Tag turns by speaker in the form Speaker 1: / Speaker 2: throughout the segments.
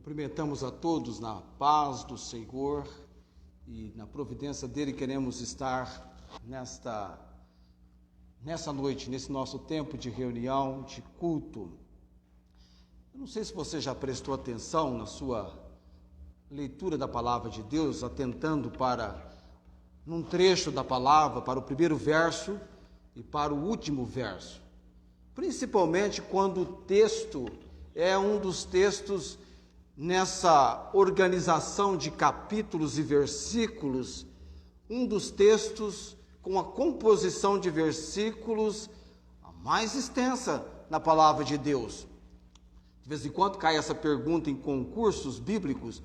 Speaker 1: Cumprimentamos a todos na paz do Senhor e na providência dele queremos estar nessa noite, nesse nosso tempo de reunião, de culto. Eu não sei se você já prestou atenção na sua leitura da palavra de Deus, atentando num trecho da palavra, para o primeiro verso e para o último verso. Principalmente quando o texto é um dos textos nessa organização de capítulos e versículos, um dos textos com a composição de versículos a mais extensa na palavra de Deus. De vez em quando cai essa pergunta em concursos bíblicos: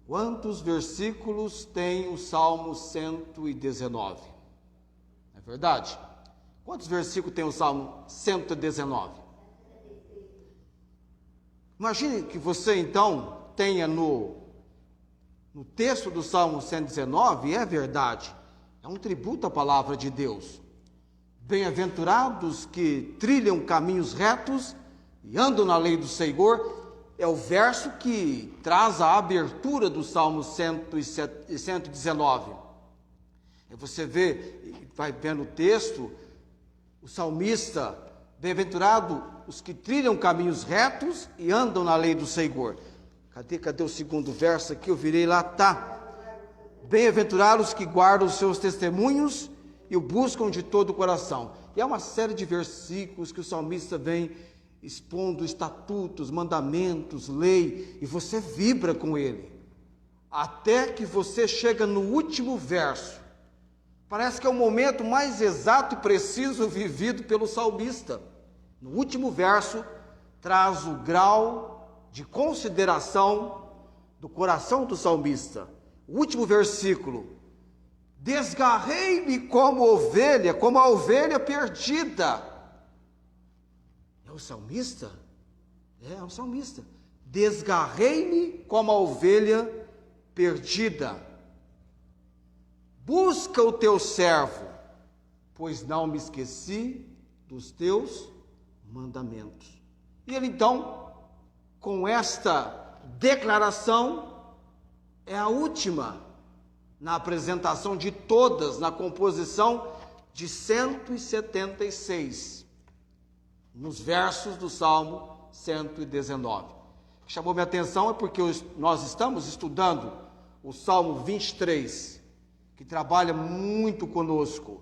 Speaker 1: quantos versículos tem o Salmo 119? É verdade? Quantos versículos tem o Salmo 119? Imagine que você então tenha no texto do Salmo 119, é verdade, é um tributo à palavra de Deus. Bem-aventurados que trilham caminhos retos e andam na lei do Senhor, é o verso que traz a abertura do Salmo 119. E você vai vendo o texto, o salmista: bem-aventurado os que trilham caminhos retos e andam na lei do Senhor. Cadê o segundo verso aqui? Eu virei lá, tá. Bem-aventurados os que guardam os seus testemunhos e o buscam de todo o coração. E há uma série de versículos que o salmista vem expondo estatutos, mandamentos, lei, e você vibra com ele. Até que você chega no último verso. Parece que é o momento mais exato e preciso vivido pelo salmista. No último verso, traz o grau de consideração do coração do salmista. O último versículo: desgarrei-me como a ovelha perdida. É o salmista? É o salmista. Desgarrei-me como a ovelha perdida. Busca o teu servo, pois não me esqueci dos teus mandamentos. E ele então, com esta declaração, é a última na apresentação de todas, na composição de 176, nos versos do Salmo 119. O que chamou minha atenção é porque nós estamos estudando o Salmo 23, que trabalha muito conosco.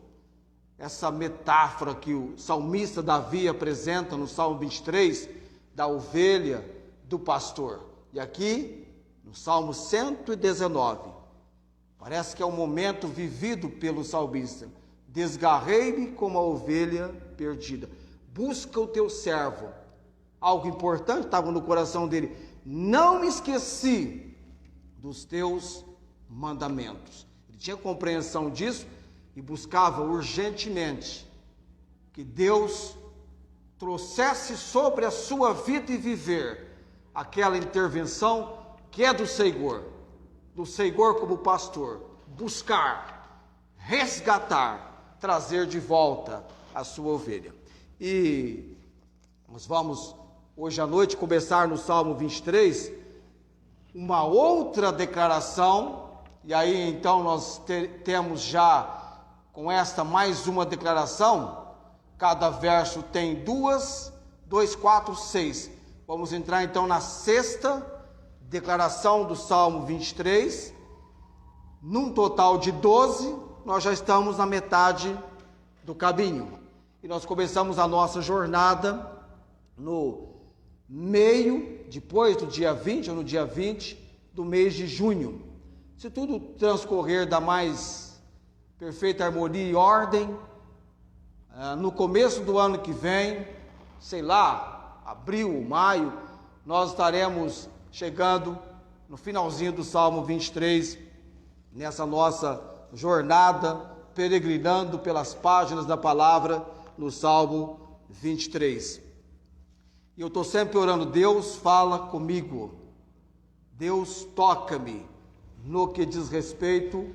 Speaker 1: Essa metáfora que o salmista Davi apresenta no Salmo 23, da ovelha, do pastor. E aqui, no Salmo 119, parece que é o momento vivido pelo salmista. Desgarrei-me como a ovelha perdida. Busca o teu servo. Algo importante estava no coração dele: não me esqueci dos teus mandamentos. Ele tinha compreensão disso e buscava urgentemente que Deus trouxesse sobre a sua vida e viver aquela intervenção que é do Senhor como pastor, buscar, resgatar, trazer de volta a sua ovelha. E nós vamos hoje à noite começar no Salmo 23, uma outra declaração, e aí então nós temos já com esta mais uma declaração. Cada verso tem 2, 4, 6. Vamos entrar então na sexta declaração do Salmo 23. Num total de 12, nós já estamos na metade do caminho. E nós começamos a nossa jornada no meio, depois do dia 20, ou no dia 20 do mês de junho. Se tudo transcorrer da mais perfeita harmonia e ordem, no começo do ano que vem, sei lá, abril, maio, nós estaremos chegando no finalzinho do Salmo 23, nessa nossa jornada, peregrinando pelas páginas da palavra no Salmo 23. E eu estou sempre orando: Deus fala comigo, Deus toca-me no que diz respeito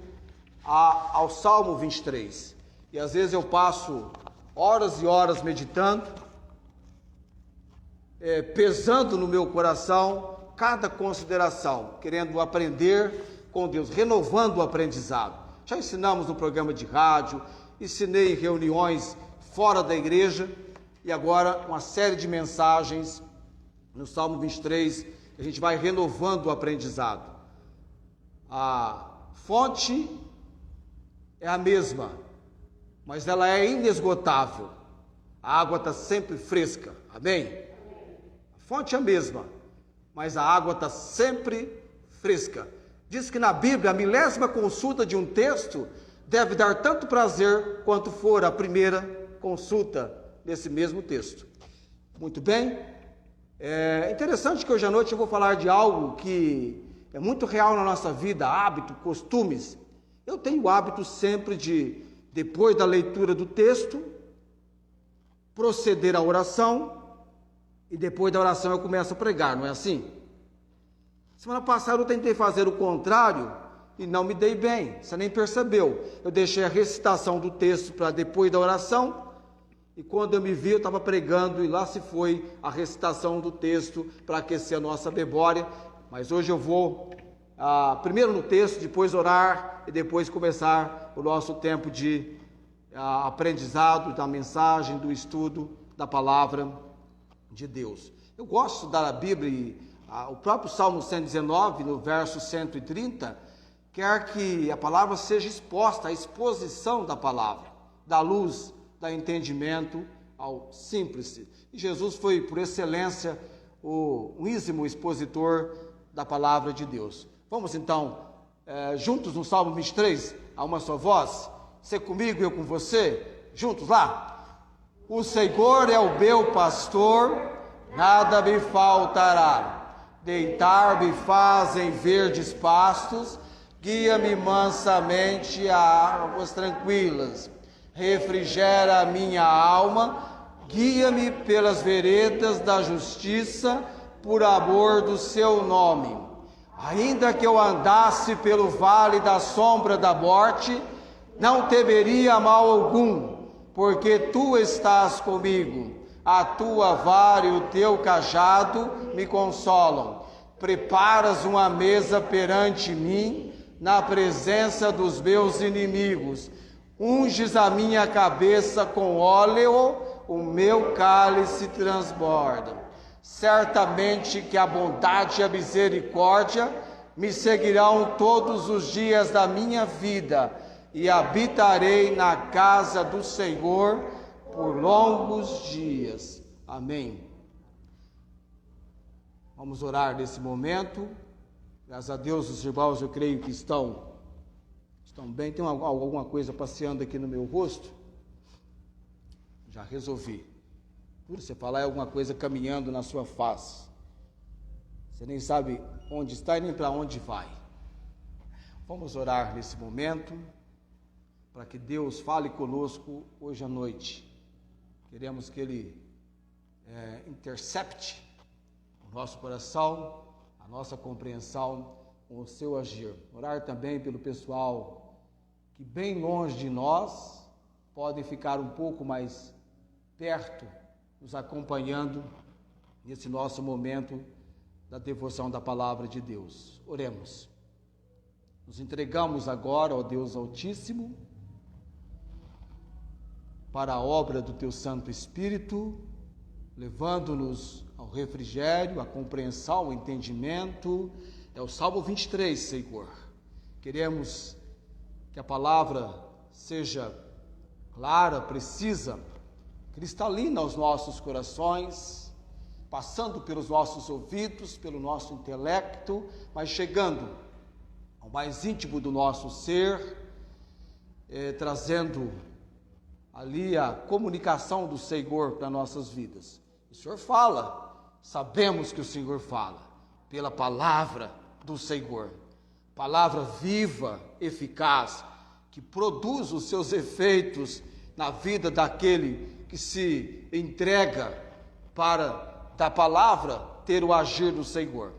Speaker 1: ao Salmo 23. E às vezes eu passo horas e horas meditando, pesando no meu coração cada consideração, querendo aprender com Deus, renovando o aprendizado. Já ensinamos no programa de rádio, ensinei em reuniões fora da igreja, e agora uma série de mensagens no Salmo 23, a gente vai renovando o aprendizado. A fonte é a mesma, mas ela é inesgotável. A água está sempre fresca, amém? A fonte é a mesma, mas a água está sempre fresca. Diz que na Bíblia, a milésima consulta de um texto deve dar tanto prazer quanto for a primeira consulta desse mesmo texto. Muito bem? É interessante que hoje à noite eu vou falar de algo que é muito real na nossa vida, hábito, costumes. Eu tenho o hábito sempre de, depois da leitura do texto, proceder à oração, e depois da oração eu começo a pregar, não é assim? Semana passada eu tentei fazer o contrário e não me dei bem, você nem percebeu. Eu deixei a recitação do texto para depois da oração, e quando eu me vi eu estava pregando, e lá se foi a recitação do texto para aquecer a nossa memória. Mas hoje eu vou primeiro no texto, depois orar e depois começar o nosso tempo de aprendizado da mensagem, do estudo da palavra de Deus. Eu gosto de estudar a Bíblia e o próprio Salmo 119, no verso 130, quer que a palavra seja exposta, a exposição da palavra, da luz, do entendimento ao simples. E Jesus foi, por excelência, o ízimo expositor da palavra de Deus. Vamos então, juntos no Salmo 23, a uma só voz, você comigo e eu com você, juntos lá. O Senhor é o meu pastor, nada me faltará. Deitar-me faz em verdes pastos, guia-me mansamente a águas tranquilas. Refrigera a minha alma, guia-me pelas veredas da justiça, por amor do seu nome. Ainda que eu andasse pelo vale da sombra da morte, não temeria mal algum, porque tu estás comigo. A tua vara e o teu cajado me consolam. Preparas uma mesa perante mim, na presença dos meus inimigos. Unges a minha cabeça com óleo, o meu cálice transborda. Certamente que a bondade e a misericórdia me seguirão todos os dias da minha vida, e habitarei na casa do Senhor por longos dias. Amém. Vamos orar nesse momento. Graças a Deus, os irmãos, eu creio que estão bem. Tem alguma coisa passeando aqui no meu rosto? Já resolvi. Por você falar é alguma coisa caminhando na sua face. Você nem sabe onde está e nem para onde vai. Vamos orar nesse momento, para que Deus fale conosco hoje à noite. Queremos que Ele intercepte o nosso coração, a nossa compreensão com o seu agir. Orar também pelo pessoal que bem longe de nós podem ficar um pouco mais perto, nos acompanhando nesse nosso momento da devoção da palavra de Deus. Oremos. Nos entregamos agora, ó Deus Altíssimo, para a obra do Teu Santo Espírito, levando-nos ao refrigério, à compreensão, ao entendimento. É o Salmo 23, Senhor. Queremos que a palavra seja clara, precisa, cristalina aos nossos corações, passando pelos nossos ouvidos, pelo nosso intelecto, mas chegando ao mais íntimo do nosso ser, trazendo ali a comunicação do Senhor para nossas vidas. O Senhor fala, sabemos que o Senhor fala, pela palavra do Senhor, palavra viva, eficaz, que produz os seus efeitos na vida daquele que se entrega para da palavra ter o agir do Senhor.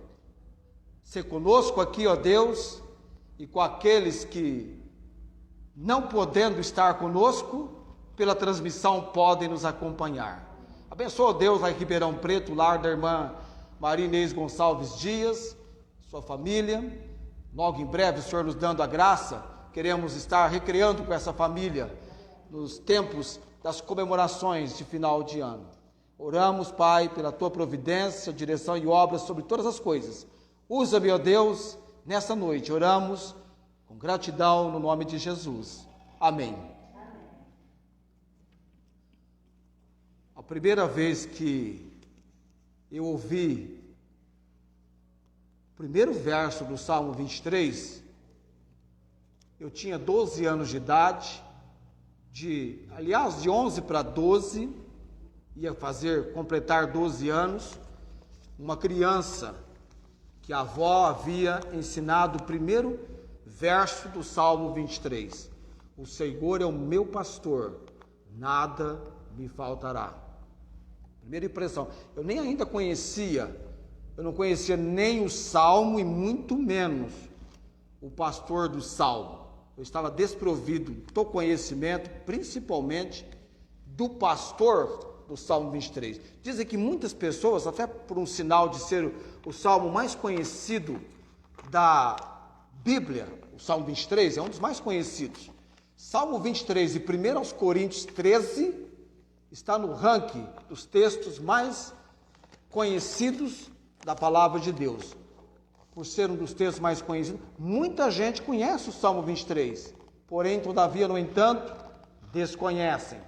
Speaker 1: Ser conosco aqui, ó Deus, e com aqueles que, não podendo estar conosco, pela transmissão podem nos acompanhar. Abençoa, Deus, lá em Ribeirão Preto, lar da irmã Maria Inês Gonçalves Dias, sua família. Logo em breve, o Senhor nos dando a graça, queremos estar recreando com essa família nos tempos das comemorações de final de ano. Oramos, Pai, pela Tua providência, direção e obras sobre todas as coisas. Usa-me, ó Deus, nessa noite. Oramos com gratidão no nome de Jesus. Amém. A primeira vez que eu ouvi o primeiro verso do Salmo 23, eu tinha 12 anos de idade, de 11 para 12, ia completar 12 anos, uma criança que a avó havia ensinado o primeiro verso do Salmo 23. O Senhor é o meu pastor, nada me faltará. Primeira impressão, eu nem ainda conhecia, eu não conhecia nem o Salmo e muito menos o pastor do Salmo. Eu estava desprovido do conhecimento, principalmente do pastor do Salmo 23. Dizem que muitas pessoas, até por um sinal de ser o salmo mais conhecido da Bíblia, o Salmo 23 é um dos mais conhecidos. Salmo 23 e 1 aos Coríntios 13 está no ranking dos textos mais conhecidos da palavra de Deus. Por ser um dos textos mais conhecidos, muita gente conhece o Salmo 23, porém, todavia, no entanto, desconhecem.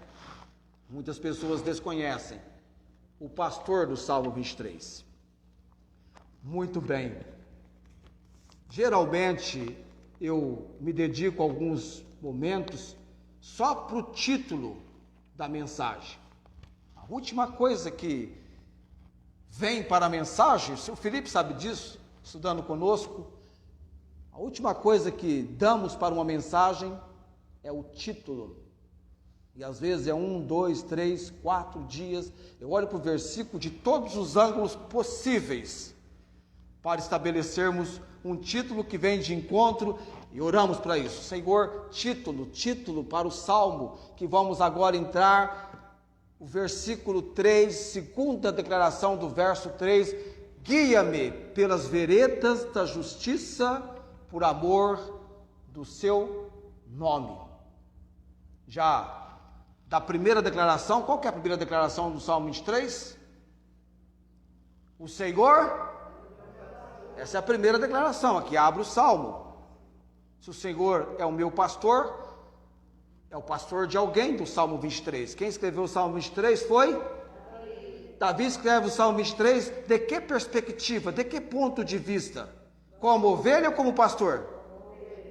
Speaker 1: Muitas pessoas desconhecem o pastor do Salmo 23. Muito bem. Geralmente, eu me dedico a alguns momentos só para o título da mensagem. A última coisa que vem para a mensagem, o Felipe sabe disso, estudando conosco, a última coisa que damos para uma mensagem é o título. E às vezes é 1, 2, 3, 4 dias, eu olho para o versículo de todos os ângulos possíveis para estabelecermos um título que vem de encontro e oramos para isso. Senhor, título para o Salmo que vamos agora entrar, o versículo 3, segunda declaração do verso 3, guia-me pelas veredas da justiça por amor do seu nome. Já da primeira declaração, qual que é a primeira declaração do Salmo 23? O Senhor, essa é a primeira declaração, aqui abre o Salmo. Se o Senhor é o meu pastor, é o pastor de alguém do Salmo 23. Quem escreveu o Salmo 23 foi? Davi escreve o Salmo 23, de que perspectiva, de que ponto de vista? Como ovelha ou como pastor?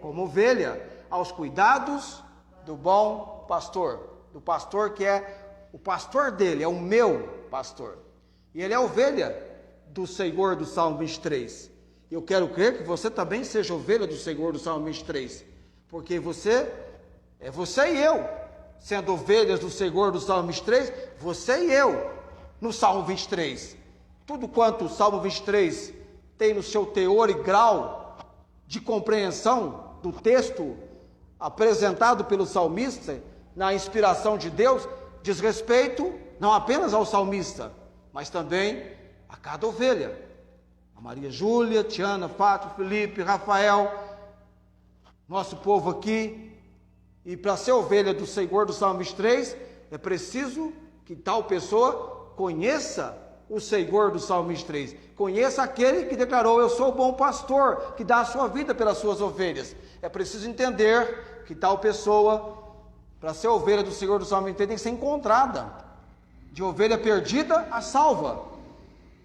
Speaker 1: Como ovelha, aos cuidados do bom pastor, do pastor que é o pastor dele, é o meu pastor. E ele é a ovelha do Senhor do Salmo 23. Eu quero crer que você também seja ovelha do Senhor do Salmo 23, porque você e eu, sendo ovelhas do Senhor do Salmo 23, você e eu, no Salmo 23, tudo quanto o Salmo 23 tem no seu teor e grau de compreensão do texto apresentado pelo salmista, na inspiração de Deus, diz respeito não apenas ao salmista, mas também a cada ovelha. A Maria Júlia, Tiana, Fátima, Felipe, Rafael, nosso povo aqui. E para ser ovelha do Senhor do Salmo 23, é preciso que tal pessoa conheça o Senhor do Salmo 23. Conheça aquele que declarou, eu sou o bom pastor, que dá a sua vida pelas suas ovelhas. É preciso entender que tal pessoa, para ser ovelha do Senhor do Salmo 23, tem que ser encontrada. De ovelha perdida a salva.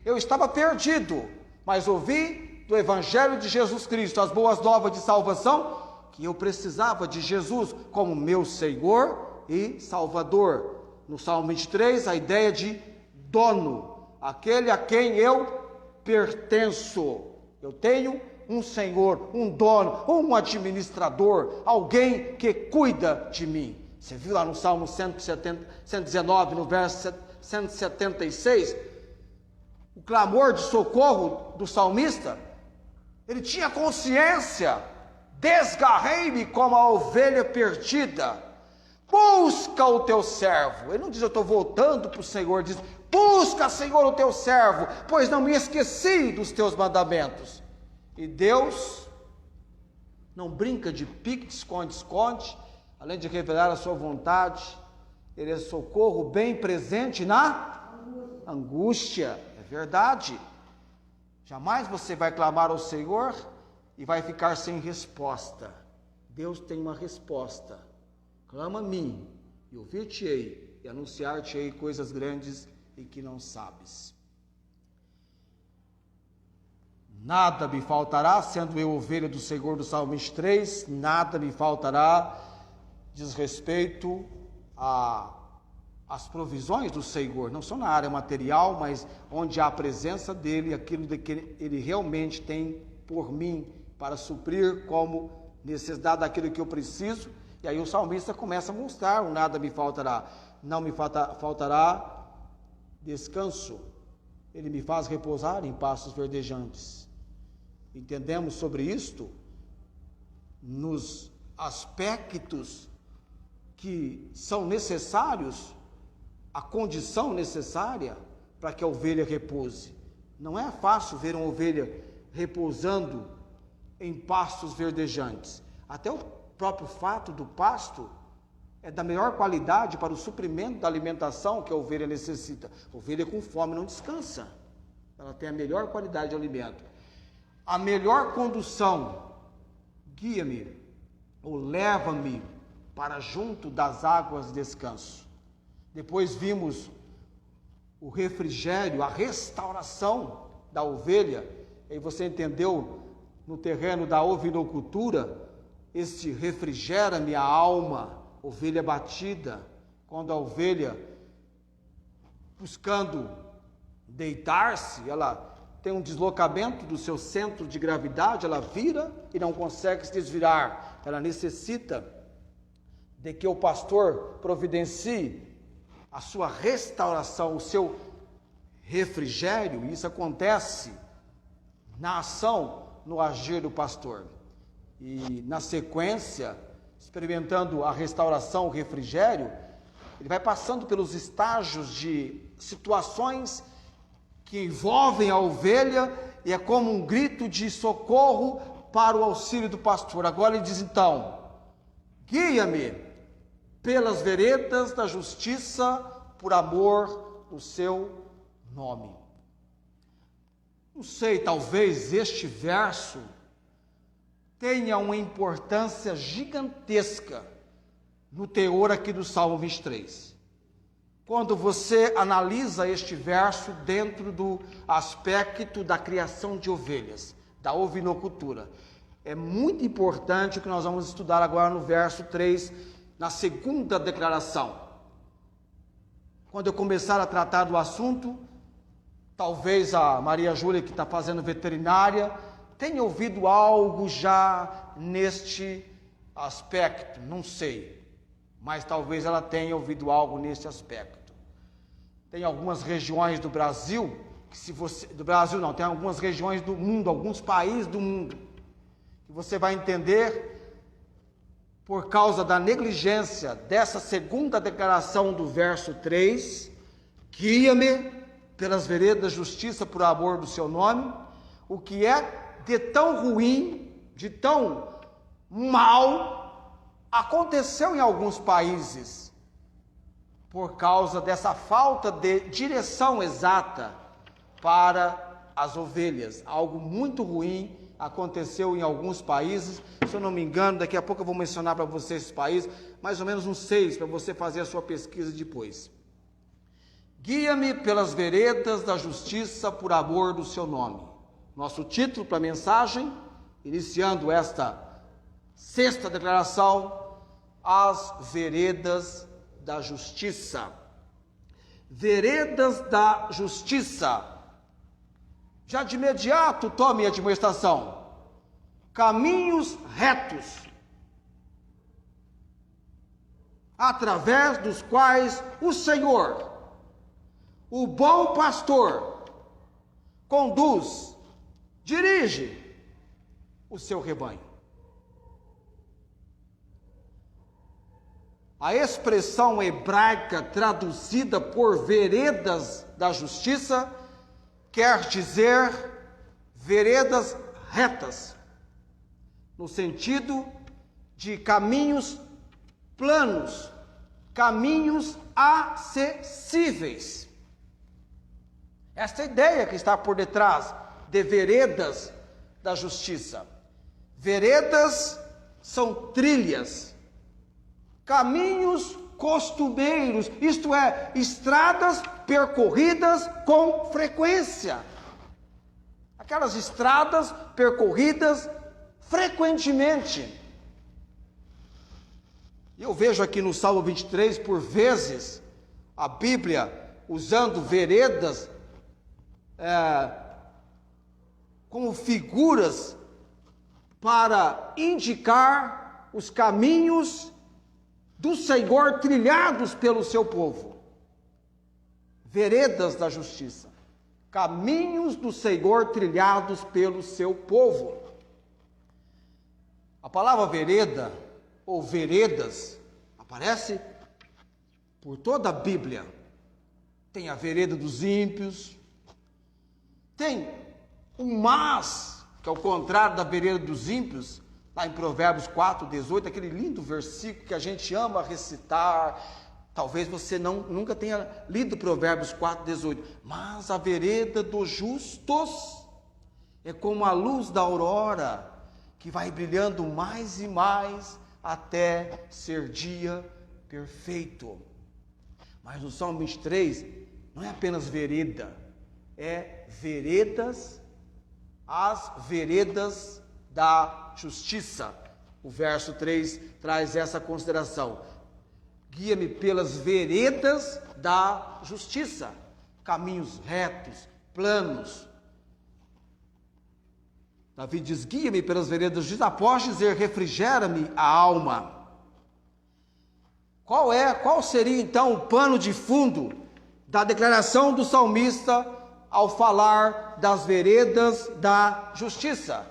Speaker 1: Eu estava perdido, mas ouvi do Evangelho de Jesus Cristo, as boas novas de salvação, que eu precisava de Jesus como meu Senhor e Salvador. No Salmo 23, a ideia de dono, aquele a quem eu pertenço. Eu tenho um Senhor, um dono, um administrador, alguém que cuida de mim. Você viu lá no Salmo 119, no verso 176, o clamor de socorro do salmista? Ele tinha consciência, desgarrei-me como a ovelha perdida, busca o teu servo. Ele não diz eu estou voltando para o Senhor, diz Busca, Senhor, o teu servo, pois não me esqueci dos teus mandamentos. E Deus não brinca de pique, esconde, além de revelar a sua vontade, Ele é socorro bem presente na angústia. É verdade. Jamais você vai clamar ao Senhor e vai ficar sem resposta. Deus tem uma resposta. Clama a mim, e ouvir-te-ei, e anunciar-te-ei coisas grandes e que não sabes. Nada me faltará, sendo eu ovelha do Senhor, do Salmo 23, nada me faltará, diz respeito às provisões do Senhor, não só na área material, mas onde há a presença dEle, aquilo de que Ele realmente tem por mim, para suprir como necessidade daquilo que eu preciso. E aí o salmista começa a mostrar: o nada me faltará, não me faltará descanso, Ele me faz repousar em pastos verdejantes. Entendemos sobre isto nos aspectos que são necessários, a condição necessária para que a ovelha repouse. Não é fácil ver uma ovelha repousando em pastos verdejantes. Até o próprio fato do pasto é da melhor qualidade para o suprimento da alimentação que a ovelha necessita. A ovelha com fome não descansa, ela tem a melhor qualidade de alimento. A melhor condução: guia-me ou leva-me para junto das águas de descanso. Depois vimos o refrigério, a restauração da ovelha. E você entendeu no terreno da ovinocultura, este refrigera-me a alma, ovelha batida, quando a ovelha, buscando deitar-se, ela tem um deslocamento do seu centro de gravidade, ela vira e não consegue se desvirar. Ela necessita de que o pastor providencie a sua restauração, o seu refrigério. E isso acontece na ação, no agir do pastor. E na sequência, experimentando a restauração, o refrigério, ele vai passando pelos estágios de situações que envolvem a ovelha, e é como um grito de socorro para o auxílio do pastor. Agora ele diz então: guia-me pelas veredas da justiça, por amor do seu nome. Não sei, talvez este verso tenha uma importância gigantesca no teor aqui do Salmo 23. Quando você analisa este verso dentro do aspecto da criação de ovelhas, da ovinocultura, é muito importante o que nós vamos estudar agora no verso 3, na segunda declaração. Quando eu começar a tratar do assunto, talvez a Maria Júlia, que está fazendo veterinária, tenha ouvido algo já neste aspecto, não sei, mas talvez ela tenha ouvido algo neste aspecto. Tem algumas regiões do Brasil, tem algumas regiões do mundo, alguns países do mundo, que você vai entender, por causa da negligência dessa segunda declaração do verso 3, guia-me pelas veredas da justiça por amor do seu nome, o que é de tão ruim, de tão mal, aconteceu em alguns países, por causa dessa falta de direção exata para as ovelhas. Algo muito ruim aconteceu em alguns países, se eu não me engano, daqui a pouco eu vou mencionar para você esses países, mais ou menos uns 6, para você fazer a sua pesquisa depois. Guia-me pelas veredas da justiça por amor do seu nome. Nosso título para a mensagem, iniciando esta sexta declaração: as veredas da justiça. Veredas da justiça. Já de imediato tome a admoestação: caminhos retos, através dos quais o Senhor, o bom pastor, conduz, dirige o seu rebanho. A expressão hebraica traduzida por veredas da justiça quer dizer veredas retas, no sentido de caminhos planos, caminhos acessíveis. Esta é a ideia que está por detrás de veredas da justiça. Veredas são trilhas, caminhos costumeiros, isto é, estradas percorridas com frequência. Aquelas estradas percorridas frequentemente. Eu vejo aqui no Salmo 23, por vezes, a Bíblia usando veredas como figuras para indicar os caminhos do Senhor trilhados pelo seu povo. Veredas da justiça, caminhos do Senhor trilhados pelo seu povo. A palavra vereda ou veredas aparece por toda a Bíblia. Tem a vereda dos ímpios, tem o mas, que é o contrário da vereda dos ímpios, lá em Provérbios 4:18, aquele lindo versículo que a gente ama recitar. Talvez você nunca tenha lido Provérbios 4:18, mas a vereda dos justos é como a luz da aurora, que vai brilhando mais e mais até ser dia perfeito. Mas no Salmo 23, não é apenas vereda, é veredas, as veredas da justiça. O verso 3 traz essa consideração. Guia-me pelas veredas da justiça, caminhos retos, planos. Davi diz, guia-me pelas veredas da justiça, após dizer, refrigera-me a alma. Qual seria então o pano de fundo da declaração do salmista ao falar das veredas da justiça?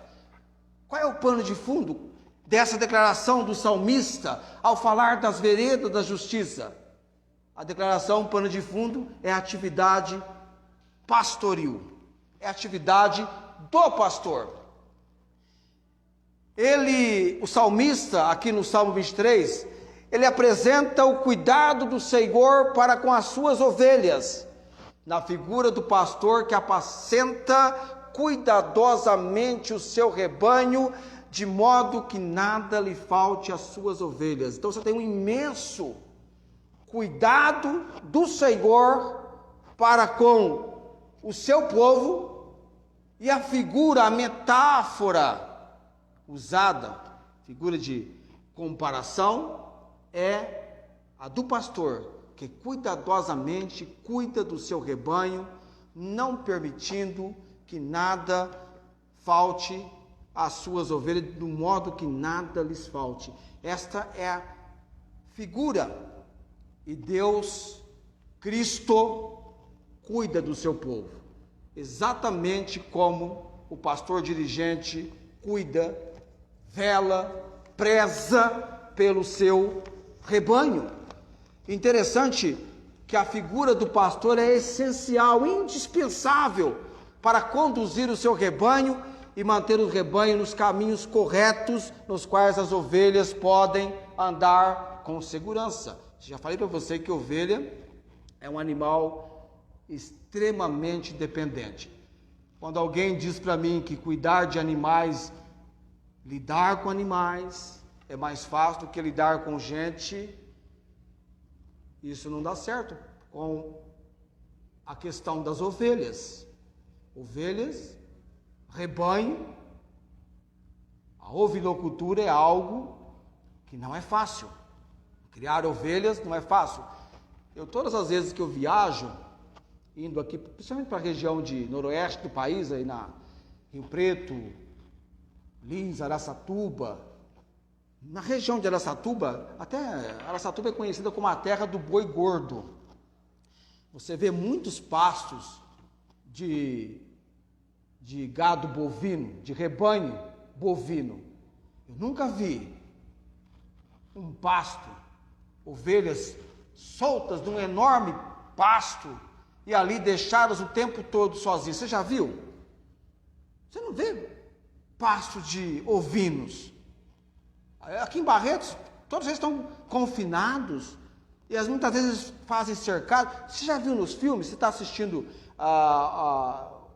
Speaker 1: Qual é o pano de fundo dessa declaração do salmista ao falar das veredas da justiça? A declaração, o pano de fundo, é a atividade pastoril, é a atividade do pastor. O salmista, aqui no Salmo 23, ele apresenta o cuidado do Senhor para com as suas ovelhas, na figura do pastor que apacenta cuidadosamente o seu rebanho, de modo que nada lhe falte às suas ovelhas. Então você tem um imenso cuidado do Senhor para com o seu povo, e a figura, a metáfora usada, figura de comparação, é a do pastor, que cuidadosamente cuida do seu rebanho, não permitindo que nada falte às suas ovelhas, do modo que nada lhes falte. Esta é a figura. E Deus, Cristo, cuida do seu povo, exatamente como o pastor dirigente cuida, vela, preza pelo seu rebanho. Interessante que a figura do pastor é essencial, indispensável para conduzir o seu rebanho e manter o rebanho nos caminhos corretos, nos quais as ovelhas podem andar com segurança. Já falei para você que ovelha é um animal extremamente dependente. Quando alguém diz para mim que cuidar de animais, lidar com animais, é mais fácil do que lidar com gente, isso não dá certo com a questão das ovelhas. Ovelhas, rebanho, a ovicultura é algo que não é fácil. Criar ovelhas não é fácil. Todas as vezes que eu viajo, indo aqui, principalmente para a região de noroeste do país, aí na Rio Preto, Lins, Araçatuba, na região de Araçatuba, até Araçatuba é conhecida como a terra do boi gordo. Você vê muitos pastos de gado bovino, de rebanho bovino. Eu nunca vi um pasto ovelhas soltas num enorme pasto e ali deixadas o tempo todo sozinhas. Você já viu? Você não vê pasto de ovinos. Aqui em Barretos, todos eles estão confinados e muitas vezes fazem cercado. Você já viu nos filmes? Você está assistindo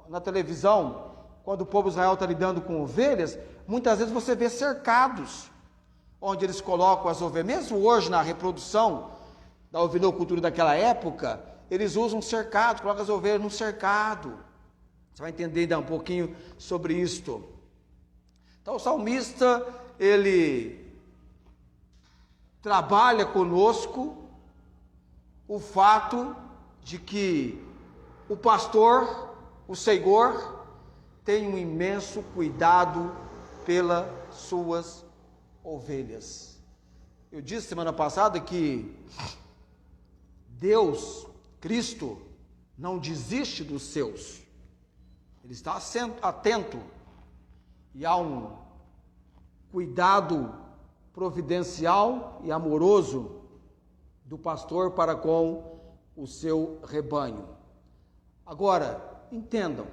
Speaker 1: na televisão, quando o povo de Israel está lidando com ovelhas, muitas vezes você vê cercados, onde eles colocam as ovelhas. Mesmo hoje, na reprodução da ovinocultura daquela época, eles usam cercado, colocam as ovelhas num cercado. Você vai entender ainda um pouquinho sobre isto. Então o salmista, ele trabalha conosco o fato de que o pastor, o Senhor, tem um imenso cuidado pelas suas ovelhas. Eu disse semana passada que Deus, Cristo, não desiste dos seus. Ele está atento e há um cuidado providencial e amoroso do pastor para com o seu rebanho. Agora, entendam,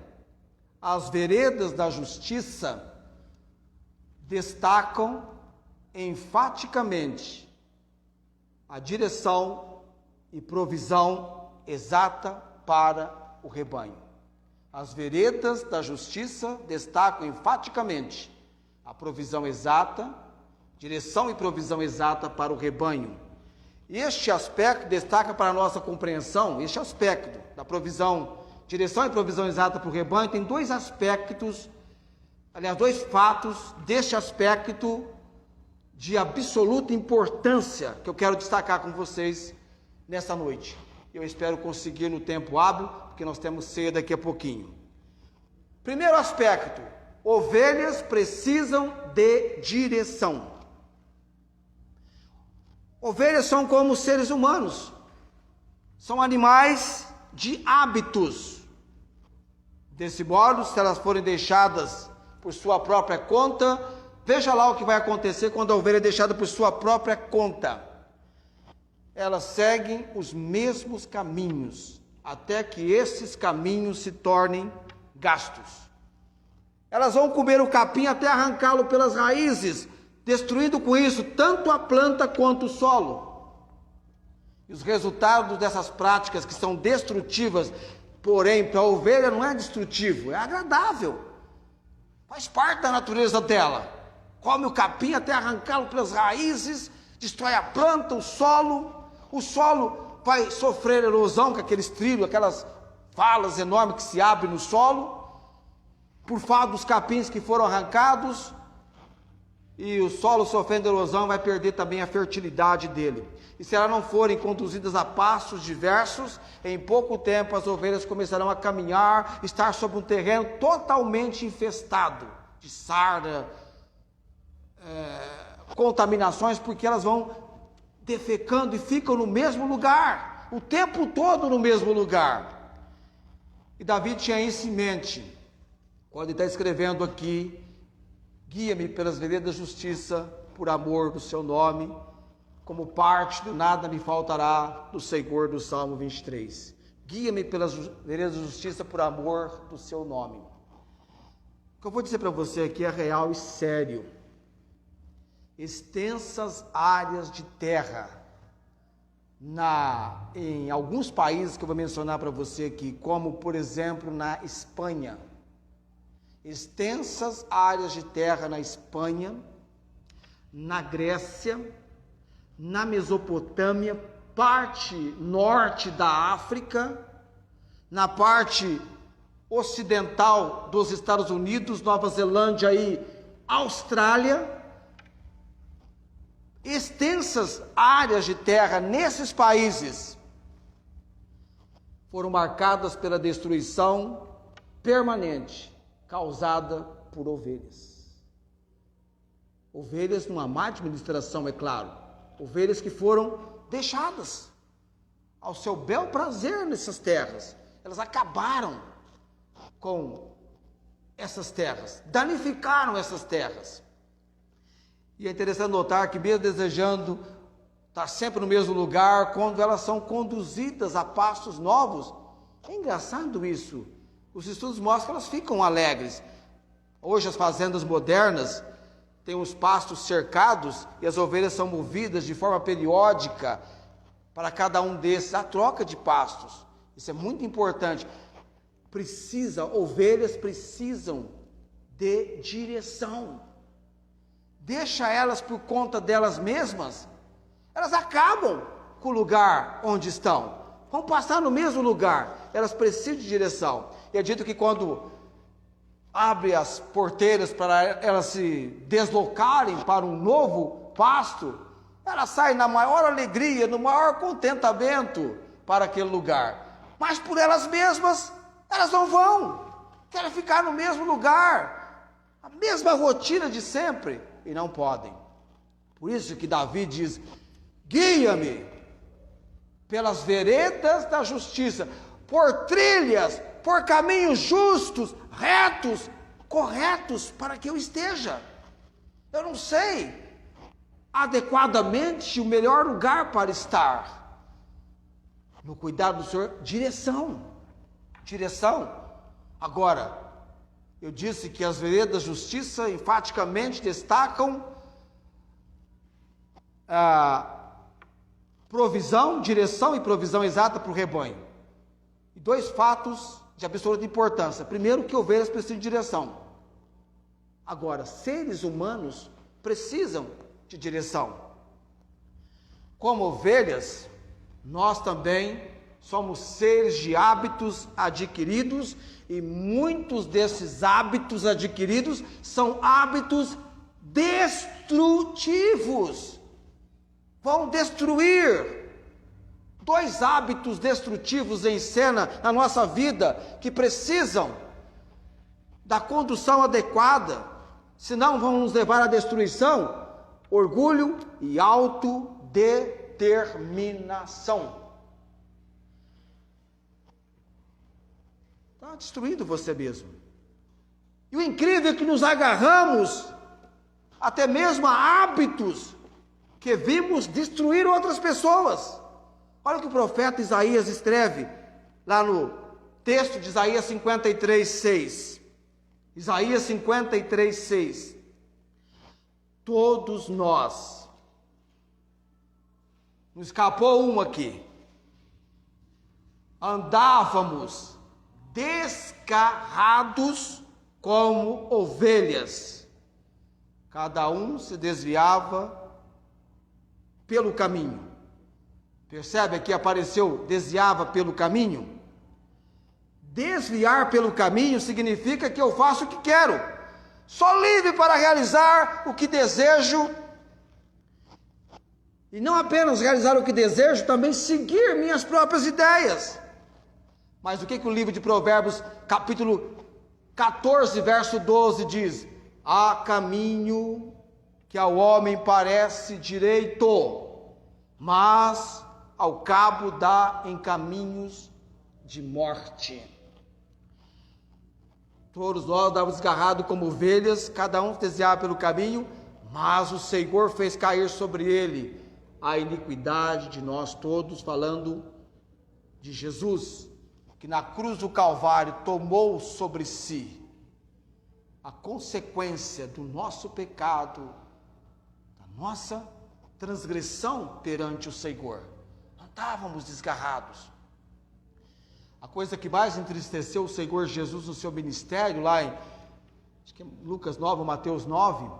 Speaker 1: as veredas da justiça destacam enfaticamente a direção e provisão exata para o rebanho. As veredas da justiça destacam enfaticamente a provisão exata, direção e provisão exata para o rebanho. E este aspecto destaca para a nossa compreensão, este aspecto da provisão, direção e provisão exata para o rebanho, tem dois aspectos, aliás, dois fatos deste aspecto de absoluta importância que eu quero destacar com vocês nessa noite. Eu espero conseguir no tempo hábil, porque nós temos ceia daqui a pouquinho. Primeiro aspecto, ovelhas precisam de direção. Ovelhas são como seres humanos, são animais de hábitos. Desse modo, se elas forem deixadas por sua própria conta, veja lá o que vai acontecer quando a ovelha é deixada por sua própria conta. Elas seguem os mesmos caminhos, até que esses caminhos se tornem gastos. Elas vão comer o capim até arrancá-lo pelas raízes, destruindo com isso tanto a planta quanto o solo. E os resultados dessas práticas que são destrutivas, porém, para a ovelha não é destrutivo, é agradável. Faz parte da natureza dela. Come o capim até arrancá-lo pelas raízes, destrói a planta, o solo vai sofrer erosão com aqueles trilhos, aquelas falas enormes que se abrem no solo, por falta dos capins que foram arrancados, e o solo sofrendo erosão vai perder também a fertilidade dele. E se elas não forem conduzidas a pastos diversos, em pouco tempo as ovelhas começarão a caminhar, estar sobre um terreno totalmente infestado de sarna, contaminações, porque elas vão defecando e ficam no mesmo lugar, o tempo todo no mesmo lugar. E Davi tinha isso em mente, quando ele está escrevendo aqui: guia-me pelas veredas da justiça, por amor do seu nome, como parte do nada me faltará do Senhor, do Salmo 23. Guia-me pelas veredas da justiça, por amor do seu nome. O que eu vou dizer para você aqui é real e sério. Extensas áreas de terra em alguns países que eu vou mencionar para você aqui, como por exemplo na Espanha. Extensas áreas de terra na Espanha, na Grécia, na Mesopotâmia, parte norte da África, na parte ocidental dos Estados Unidos, Nova Zelândia e Austrália. Extensas áreas de terra nesses países foram marcadas pela destruição permanente causada por ovelhas. Ovelhas numa má administração, é claro. Ovelhas que foram deixadas ao seu bel prazer nessas terras. Elas acabaram com essas terras, danificaram essas terras. E é interessante notar que, mesmo desejando estar sempre no mesmo lugar, quando elas são conduzidas a pastos novos. É engraçado isso. Os estudos mostram que elas ficam alegres. Hoje as fazendas modernas têm os pastos cercados e as ovelhas são movidas de forma periódica para cada um desses, a troca de pastos. Isso é muito importante. Ovelhas precisam de direção. Deixa elas por conta delas mesmas, elas acabam com o lugar onde estão. Vão passar no mesmo lugar. Elas precisam de direção. E é dito que quando abre as porteiras para elas se deslocarem para um novo pasto, elas saem na maior alegria, no maior contentamento para aquele lugar. Mas por elas mesmas, elas não vão. Querem ficar no mesmo lugar, a mesma rotina de sempre, e não podem. Por isso que Davi diz: guia-me pelas veredas da justiça, por trilhas, por caminhos justos, retos, corretos, para que eu esteja. Eu não sei adequadamente o melhor lugar para estar. No cuidado do Senhor, direção. Agora, eu disse que as veredas da justiça enfaticamente destacam provisão, direção e provisão exata para o rebanho. E dois fatos de absoluta importância. Primeiro, que ovelhas precisam de direção. Agora, seres humanos precisam de direção. Como ovelhas, nós também somos seres de hábitos adquiridos, e muitos desses hábitos adquiridos são hábitos destrutivos. Vão destruir. Dois hábitos destrutivos em cena na nossa vida, que precisam da condução adequada, senão vão nos levar à destruição: orgulho e autodeterminação. Está destruindo você mesmo. E o incrível é que nos agarramos até mesmo a hábitos que vimos destruir outras pessoas. Olha o que o profeta Isaías escreve lá no texto de Isaías 53:6. Isaías 53:6. Todos nós, não escapou um aqui, andávamos desgarrados como ovelhas, cada um se desviava pelo caminho. Percebe aqui, apareceu desviava pelo caminho? Desviar pelo caminho significa que eu faço o que quero, sou livre para realizar o que desejo, e não apenas realizar o que desejo, também seguir minhas próprias ideias. Mas o que o livro de Provérbios, capítulo 14, verso 12 diz? Há caminho que ao homem parece direito, mas ao cabo dá em caminhos de morte. Todos nós andávamos desgarrados como ovelhas, cada um desviava pelo caminho, mas o Senhor fez cair sobre ele a iniquidade de nós todos, falando de Jesus, que na cruz do Calvário tomou sobre si a consequência do nosso pecado, da nossa transgressão perante o Senhor. Andávamos desgarrados. A coisa que mais entristeceu o Senhor Jesus no seu ministério, lá em acho que é Lucas 9 ou Mateus 9,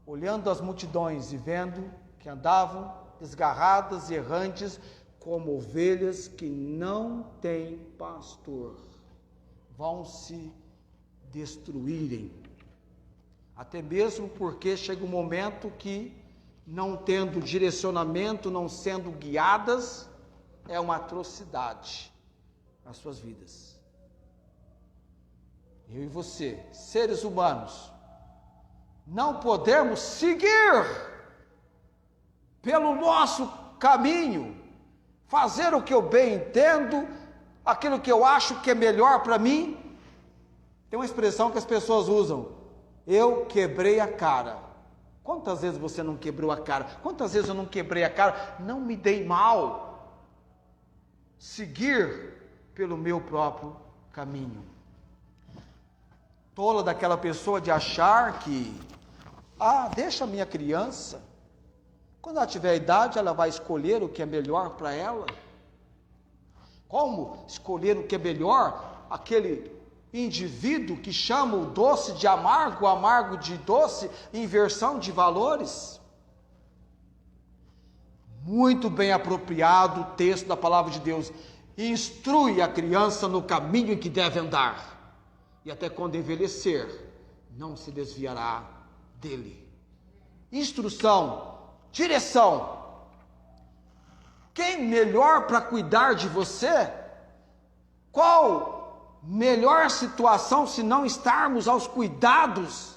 Speaker 1: olhando as multidões e vendo que andavam desgarradas e errantes, como ovelhas que não têm pastor, vão se destruírem. Até mesmo porque chega um momento que, não tendo direcionamento, não sendo guiadas, é uma atrocidade nas suas vidas. Eu e você, seres humanos, não podemos seguir pelo nosso caminho, fazer o que eu bem entendo, aquilo que eu acho que é melhor para mim. Tem uma expressão que as pessoas usam: eu quebrei a cara. Quantas vezes você não quebrou a cara? Quantas vezes eu não quebrei a cara? Não me dei mal. Seguir pelo meu próprio caminho. Tola daquela pessoa de achar que, deixa a minha criança. Quando ela tiver idade, ela vai escolher o que é melhor para ela. Como escolher o que é melhor? Aquele indivíduo que chama o doce de amargo, o amargo de doce, inversão de valores. Muito bem apropriado o texto da palavra de Deus. Instrui a criança no caminho em que deve andar, e até quando envelhecer, não se desviará dele. Instrução, direção. Quem melhor para cuidar de você? Qual melhor situação se não estarmos aos cuidados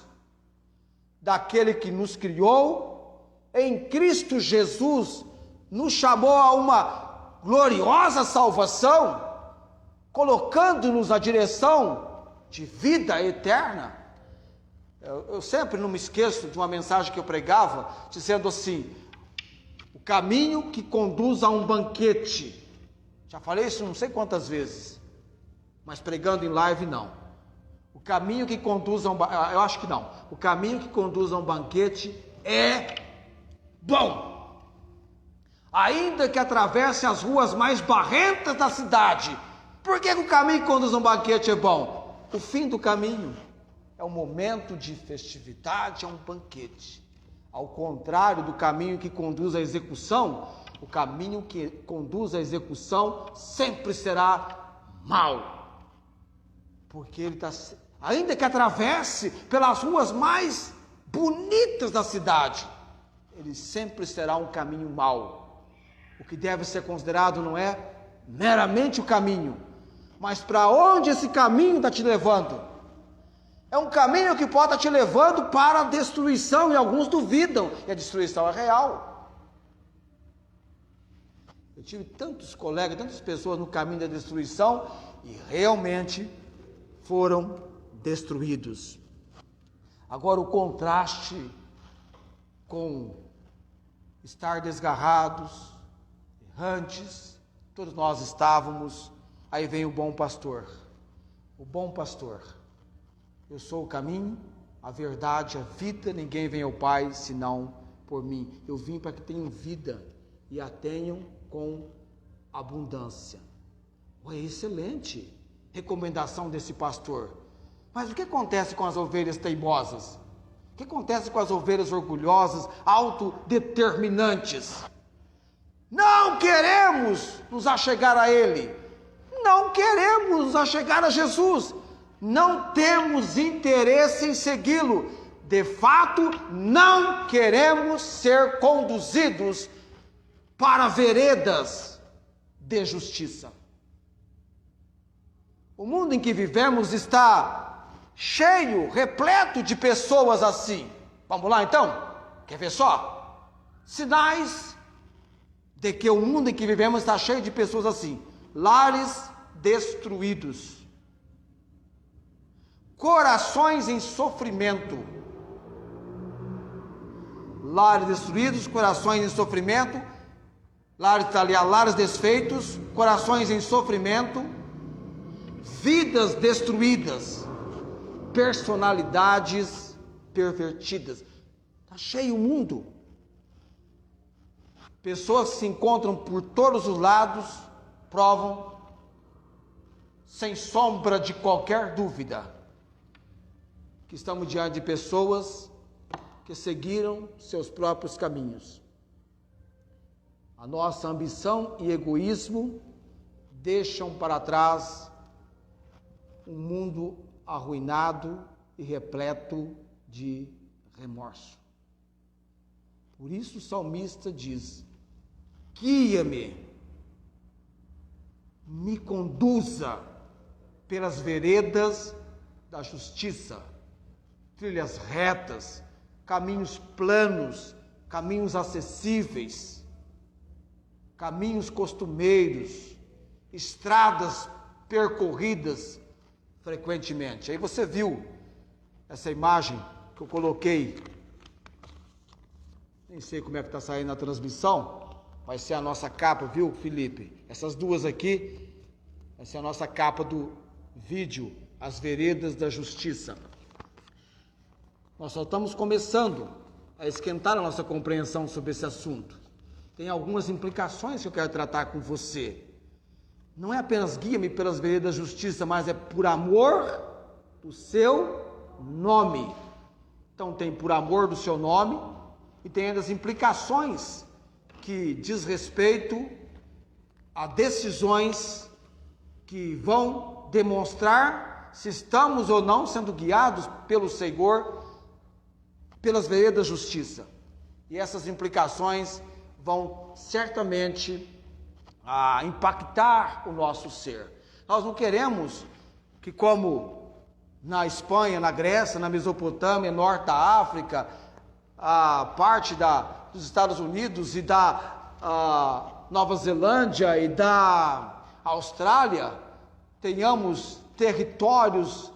Speaker 1: daquele que nos criou, em Cristo Jesus, nos chamou a uma gloriosa salvação, colocando-nos na direção de vida eterna. Eu sempre não me esqueço de uma mensagem que eu pregava, dizendo assim: o caminho que conduz a um banquete. Já falei isso não sei quantas vezes, mas pregando em live não. O caminho que conduz a um banquete, eu acho que não. O caminho que conduz a um banquete é bom. Ainda que atravesse as ruas mais barrentas da cidade. Por que o caminho que conduz a um banquete é bom? O fim do caminho é um momento de festividade, é um banquete. Ao contrário do caminho que conduz à execução, o caminho que conduz à execução sempre será mau. Porque ele está, ainda que atravesse pelas ruas mais bonitas da cidade, ele sempre será um caminho mau. O que deve ser considerado não é meramente o caminho, mas para onde esse caminho está te levando. É um caminho que pode estar te levando para a destruição, e alguns duvidam, e a destruição é real. Eu tive tantos colegas, tantas pessoas no caminho da destruição, e realmente foram destruídos. Agora o contraste com estar desgarrados, errantes, todos nós estávamos. Aí vem o bom pastor. O bom pastor: eu sou o caminho, a verdade, a vida, ninguém vem ao Pai senão por mim. Eu vim para que tenham vida e a tenham com abundância. É excelente recomendação desse pastor. Mas o que acontece com as ovelhas teimosas? O que acontece com as ovelhas orgulhosas, autodeterminantes? Não queremos nos achegar a Ele, não queremos nos achegar a Jesus, não temos interesse em segui-lo, de fato, não queremos ser conduzidos para veredas de justiça. O mundo em que vivemos está cheio, repleto de pessoas assim. Vamos lá então? Quer ver só? Sinais de que o mundo em que vivemos está cheio de pessoas assim: lares destruídos, corações em sofrimento. Lares destruídos, corações em sofrimento, lares desfeitos, corações em sofrimento, vidas destruídas, personalidades pervertidas. Está cheio o mundo. Pessoas que se encontram por todos os lados provam, sem sombra de qualquer dúvida, que estamos diante de pessoas que seguiram seus próprios caminhos. A nossa ambição e egoísmo deixam para trás um mundo arruinado e repleto de remorso. Por isso o salmista diz: guia-me, me conduza pelas veredas da justiça, trilhas retas, caminhos planos, caminhos acessíveis, caminhos costumeiros, estradas percorridas frequentemente. Aí você viu essa imagem que eu coloquei Nem sei como é que está saindo a transmissão. Vai ser a nossa capa, viu, Felipe? Essas duas aqui vai ser a nossa capa do vídeo, As Veredas da Justiça. Nós só estamos começando a esquentar a nossa compreensão sobre esse assunto. Tem algumas implicações que eu quero tratar com você. Não é apenas guia-me pelas veredas da justiça, mas é por amor do seu nome. Então tem por amor do seu nome e tem ainda as implicações que diz respeito a decisões que vão demonstrar se estamos ou não sendo guiados pelo Senhor pelas veredas da justiça. E essas implicações vão certamente impactar o nosso ser. Nós não queremos que, como na Espanha, na Grécia, na Mesopotâmia, norte da África, a parte dos Estados Unidos e da Nova Zelândia e da Austrália, tenhamos territórios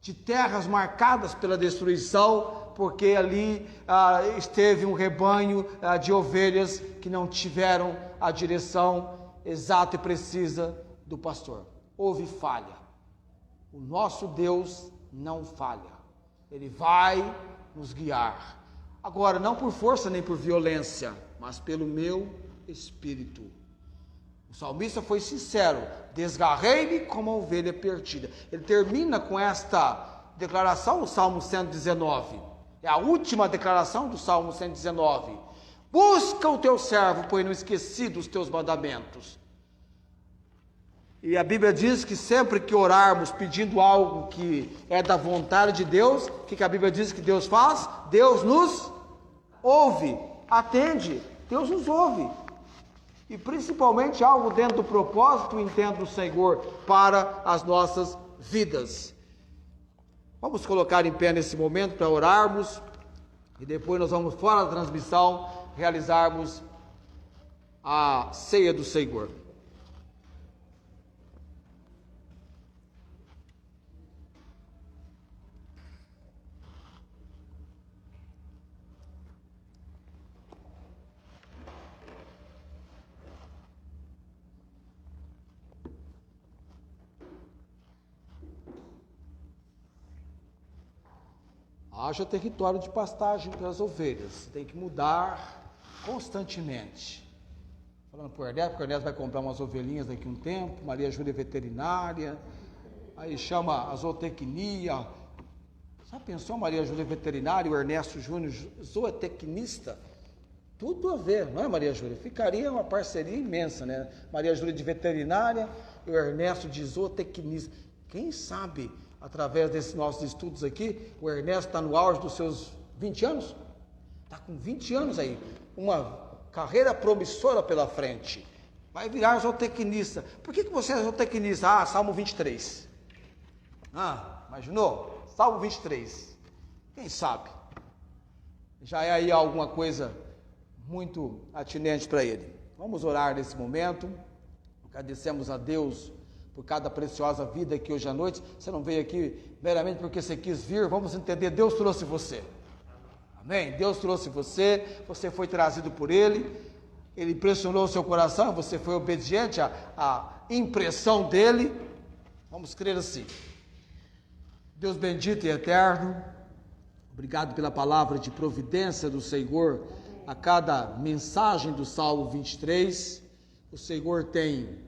Speaker 1: de terras marcadas pela destruição, porque ali esteve um rebanho de ovelhas que não tiveram a direção exata e precisa do pastor. Houve falha. O nosso Deus não falha. Ele vai nos guiar. Agora, não por força nem por violência, mas pelo meu espírito. O salmista foi sincero: desgarrei-me como a ovelha perdida. Ele termina com esta declaração, o Salmo 119. É a última declaração do Salmo 119. Busca o teu servo, pois não esqueci dos teus mandamentos. E a Bíblia diz que sempre que orarmos pedindo algo que é da vontade de Deus, o que a Bíblia diz que Deus faz? Deus nos ouve, atende, Deus nos ouve. E principalmente algo dentro do propósito, entendo do Senhor, para as nossas vidas. Vamos colocar em pé nesse momento para orarmos, e depois nós vamos, fora da transmissão, realizarmos a ceia do Senhor. Haja território de pastagem para as ovelhas, tem que mudar constantemente. Falando para o Ernesto, porque o Ernesto vai comprar umas ovelhinhas daqui a um tempo, Maria Júlia é veterinária, aí chama a zootecnia. Já pensou Maria Júlia veterinária e o Ernesto Júnior zootecnista? Tudo a ver, não é, Maria Júlia? Ficaria uma parceria imensa, né? Maria Júlia de veterinária e o Ernesto de zootecnista. Quem sabe, através desses nossos estudos aqui, o Ernesto está no auge dos seus 20 anos? Está com 20 anos aí, uma carreira promissora pela frente. Vai virar zootecnista. Por que você é zootecnista? Salmo 23. Imaginou? Salmo 23. Quem sabe? Já é aí alguma coisa muito atinente para ele. Vamos orar nesse momento. Agradecemos a Deus por cada preciosa vida aqui hoje à noite. Você não veio aqui meramente porque você quis vir, vamos entender, Deus trouxe você. Amém? Deus trouxe você, você foi trazido por Ele, Ele impressionou o seu coração, você foi obediente à impressão dEle. Vamos crer assim. Deus bendito e eterno, obrigado pela palavra de providência do Senhor a cada mensagem do Salmo 23. O Senhor tem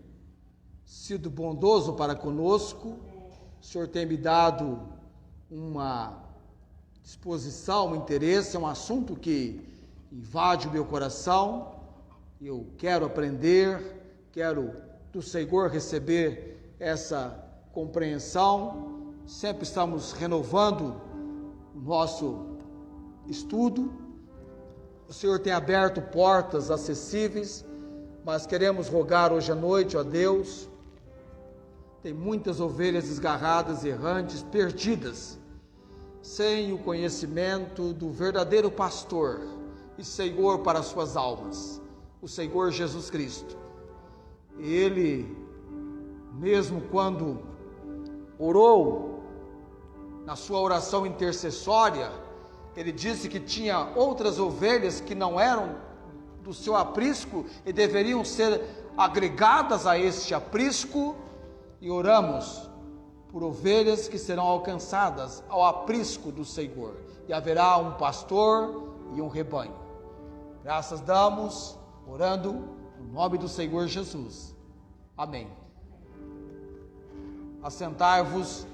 Speaker 1: sido bondoso para conosco, o Senhor tem me dado uma disposição, um interesse, é um assunto que invade o meu coração. Eu quero aprender, quero do Senhor receber essa compreensão. Sempre estamos renovando o nosso estudo. O Senhor tem aberto portas acessíveis, mas queremos rogar hoje à noite, ó Deus. Tem muitas ovelhas desgarradas, errantes, perdidas, sem o conhecimento do verdadeiro pastor e Senhor para as suas almas, o Senhor Jesus Cristo. Ele, mesmo quando orou, na sua oração intercessória, ele disse que tinha outras ovelhas que não eram do seu aprisco e deveriam ser agregadas a este aprisco, e oramos por ovelhas que serão alcançadas ao aprisco do Senhor, e haverá um pastor e um rebanho. Graças damos, orando no nome do Senhor Jesus. Amém. Assentai-vos.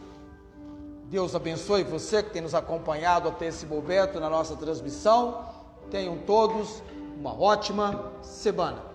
Speaker 1: Deus abençoe você que tem nos acompanhado até esse momento na nossa transmissão. Tenham todos uma ótima semana.